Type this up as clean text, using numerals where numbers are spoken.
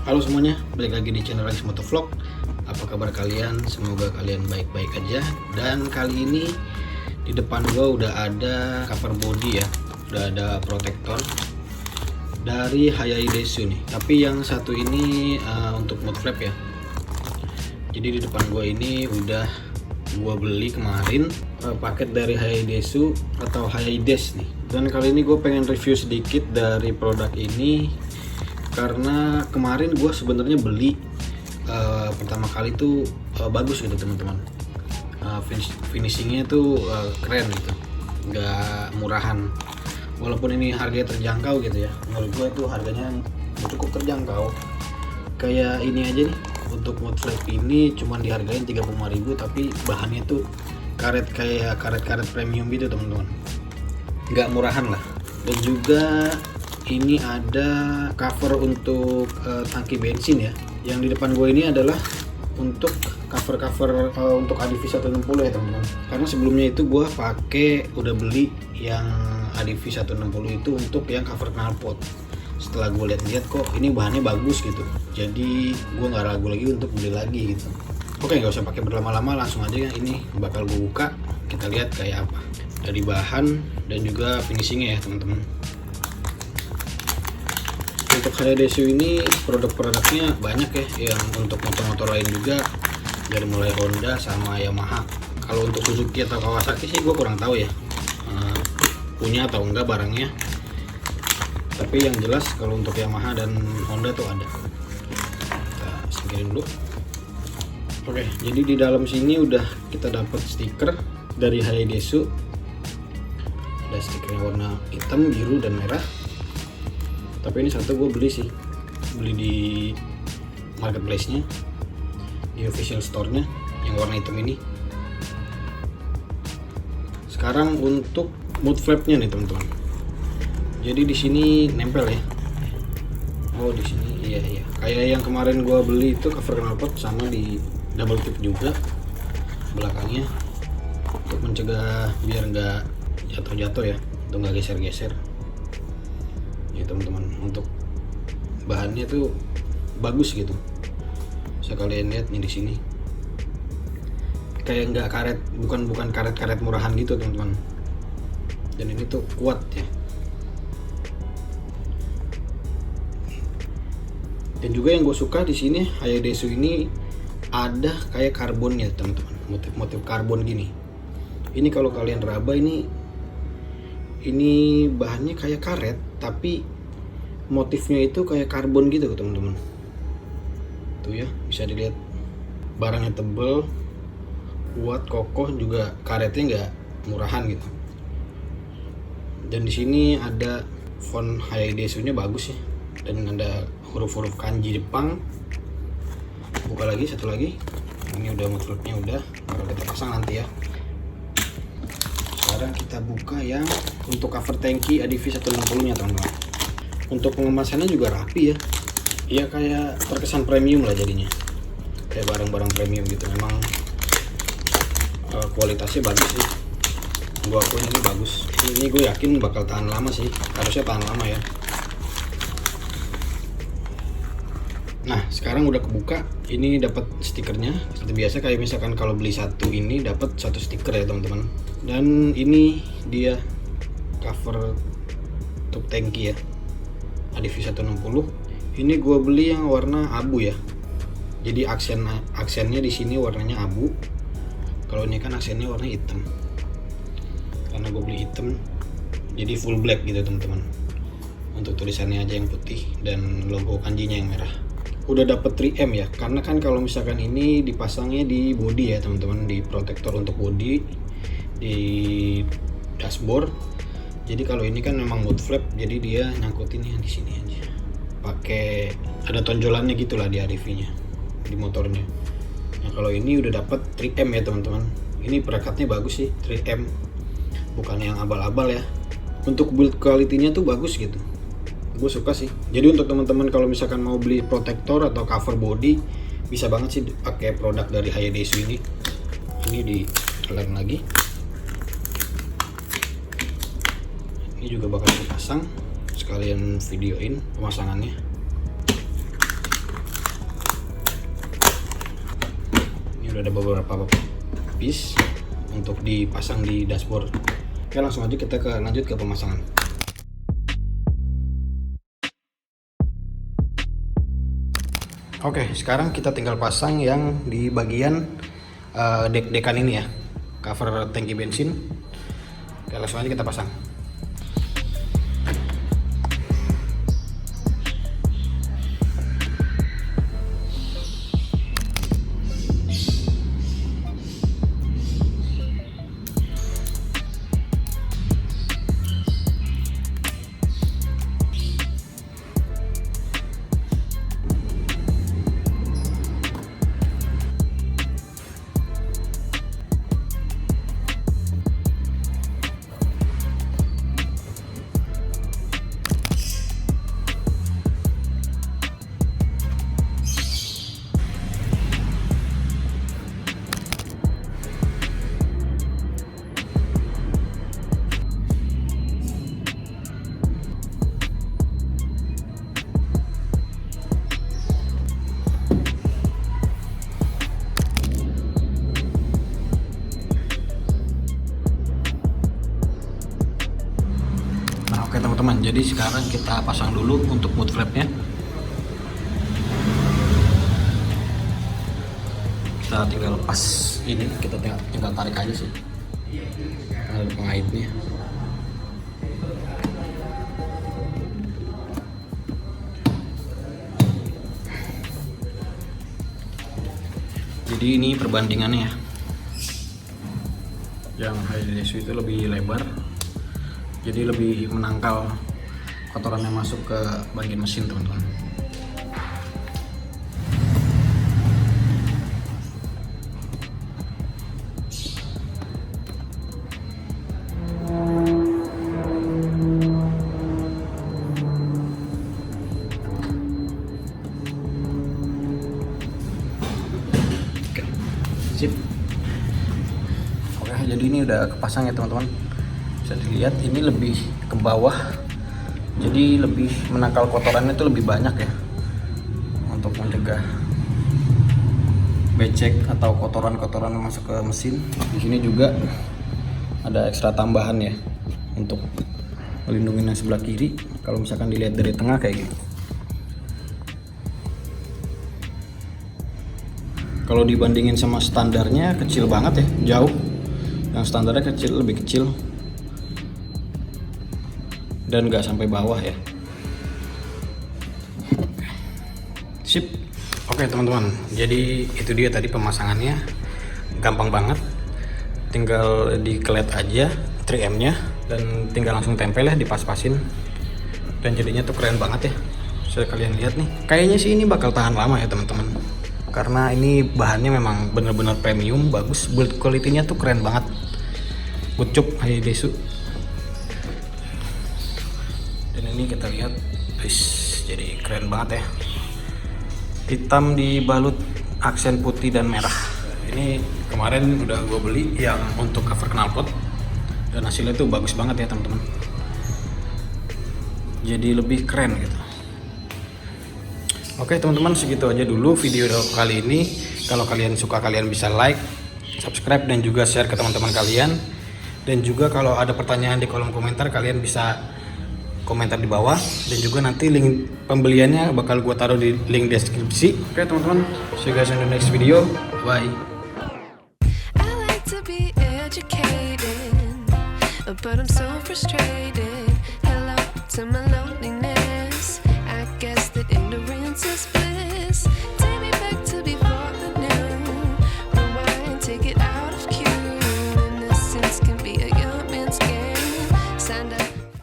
Halo semuanya, balik lagi di channel Ragis Motovlog. Apa kabar kalian? Semoga kalian baik-baik aja. Dan kali ini di depan gua udah ada cover body ya, udah ada protektor dari Hayai Desu nih. Tapi yang satu ini untuk mud flap ya. Jadi di depan gua ini udah gua beli kemarin paket dari Hayai Desu atau Hayai Des nih. Dan kali ini gue pengen review sedikit dari produk ini karena kemarin gue sebenarnya beli pertama kali tuh bagus gitu teman-teman. Finishingnya tuh keren gitu, nggak murahan. Walaupun ini harganya terjangkau gitu ya, menurut gue tuh harganya cukup terjangkau. Kayak ini aja nih, untuk mud flap ini cuman dihargain 35.000, tapi bahannya tuh kayak karet premium gitu teman-teman, nggak murahan lah. Dan juga ini ada cover untuk tangki bensin ya. Yang di depan gue ini adalah untuk cover untuk ADV 160 ya teman-teman. Karena sebelumnya itu gue udah beli yang ADV 160 itu untuk yang cover knalpot. Setelah gue lihat kok ini bahannya bagus gitu, jadi gue nggak ragu lagi untuk beli lagi gitu. Oke, nggak usah pakai berlama-lama, langsung aja ya. Ini bakal gue buka, kita lihat kayak apa dari bahan dan juga finishingnya ya teman-teman. Untuk Hayai Desu ini produk-produknya banyak ya, yang untuk motor-motor lain juga, dari mulai Honda sama Yamaha. Kalau untuk Suzuki atau Kawasaki sih gue kurang tahu ya, punya atau enggak barangnya. Tapi yang jelas kalau untuk Yamaha dan Honda tuh ada. Kita singkirin dulu. Oke, jadi di dalam sini udah kita dapat stiker dari Hayai Desu. Ada stikernya warna hitam, biru, dan merah. Tapi ini satu gue beli di marketplace-nya, di official store-nya yang warna hitam ini. Sekarang untuk mud flap-nya nih teman-teman. Jadi di sini nempel ya. Oh di sini iya. Kayak yang kemarin gue beli itu cover knalpot, sama di double tip juga belakangnya untuk mencegah biar nggak jatuh ya, untuk nggak geser-geser. Ya teman-teman, untuk bahannya tuh bagus gitu. Bisa kalian lihat nih di sini. Kayak nggak karet, bukan karet murahan gitu teman-teman. Dan ini tuh kuat ya. Dan juga yang gue suka di sini Hayai Desu ini ada kayak karbonnya teman-teman, motif karbon gini. Ini kalau kalian raba ini bahannya kayak karet, tapi motifnya itu kayak karbon gitu teman-teman. Tuh ya, bisa dilihat barangnya tebel, kuat, kokoh, juga karetnya nggak murahan gitu. Dan di sini ada font Hayai Desu-nya bagus ya, dan ada huruf-huruf kanji Jepang. Buka lagi, satu lagi. Ini udah mud flap-nya udah, bakal kita pasang nanti ya. Sekarang kita buka yang untuk cover tangki ADV 160 nya teman-teman. Untuk pengemasannya juga rapi ya. Iya, kayak terkesan premium lah jadinya. Kayak barang-barang premium gitu. Memang kualitasnya bagus sih. Gua akuin ini bagus. Ini gue yakin bakal tahan lama sih. Harusnya tahan lama ya. Nah, sekarang udah kebuka. Ini dapat stikernya. Seperti biasa, kayak misalkan kalau beli satu ini dapat satu stiker ya teman-teman. Dan ini dia cover untuk tangki ya, ADV 160. Ini gue beli yang warna abu ya. Jadi aksennya di sini warnanya abu. Kalau ini kan aksennya warna hitam. Karena gue beli hitam, jadi full black gitu teman-teman. Untuk tulisannya aja yang putih dan logo kanjinya yang merah. Udah dapet 3M ya, karena kan kalau misalkan ini dipasangnya di body ya teman-teman, di protektor untuk body, di dashboard. Jadi kalau ini kan memang mud flap, jadi dia nyangkutinnya di sini aja. Pakai ada tonjolannya gitulah di ADV-nya, di motornya. Nah kalau ini udah dapet 3M ya teman-teman. Ini perekatnya bagus sih, 3M, bukan yang abal-abal ya. Untuk build quality-nya tuh bagus gitu. Gue suka sih. Jadi untuk teman-teman kalau misalkan mau beli protektor atau cover body, bisa banget sih pakai produk dari Hayai Desu ini. Ini dilem lagi. Ini juga bakal dipasang, sekalian videoin pemasangannya. Udah ada beberapa piece untuk dipasang di dashboard. Oke, langsung aja kita lanjut ke pemasangan. Oke, sekarang kita tinggal pasang yang di bagian dek-dekan ini ya, cover tangki bensin. Oke, langsung aja kita pasang. Oke teman-teman, jadi sekarang kita pasang dulu untuk mud flapnya. Kita tinggal pas ini, kita tinggal tarik aja sih. Ada pengaitnya. Jadi ini perbandingannya ya. Yang Hayadesu itu lebih lebar, jadi lebih menangkal kotoran yang masuk ke bagian mesin teman-teman. Oke, sip. Oke, jadi ini udah kepasang ya teman-teman. Bisa dilihat ini lebih ke bawah, jadi lebih menangkal kotorannya itu lebih banyak ya, untuk mencegah becek atau kotoran-kotoran yang masuk ke mesin. Di sini juga ada ekstra tambahan ya untuk melindungi yang sebelah kiri. Kalau misalkan dilihat dari tengah kayak gini, kalau dibandingin sama standarnya kecil banget ya, jauh. Yang standarnya kecil, lebih kecil dan nggak sampai bawah ya. Sip. Oke teman-teman, jadi itu dia tadi pemasangannya, gampang banget, tinggal dikelet aja 3M nya dan tinggal langsung tempel ya, dipas-pasin, dan jadinya tuh keren banget ya. Bisa kalian lihat nih, kayaknya sih ini bakal tahan lama ya teman-teman, karena ini bahannya memang bener-bener premium, bagus, build quality-nya tuh keren banget. Good job Hayadesu. Dan ini kita lihat, jadi keren banget ya, hitam dibalut aksen putih dan merah. Ini kemarin udah gue beli yang untuk cover knalpot, dan hasilnya tuh bagus banget ya teman-teman, jadi lebih keren gitu. Oke teman-teman, segitu aja dulu video kali ini. Kalau kalian suka, kalian bisa like, subscribe, dan juga share ke teman-teman kalian. Dan juga kalau ada pertanyaan di kolom komentar, kalian bisa komentar di bawah, dan juga nanti link pembeliannya bakal gue taruh di link deskripsi. Oke teman-teman, see you guys in the next video, bye. I like to be educated, but I'm so frustrated. Hello to my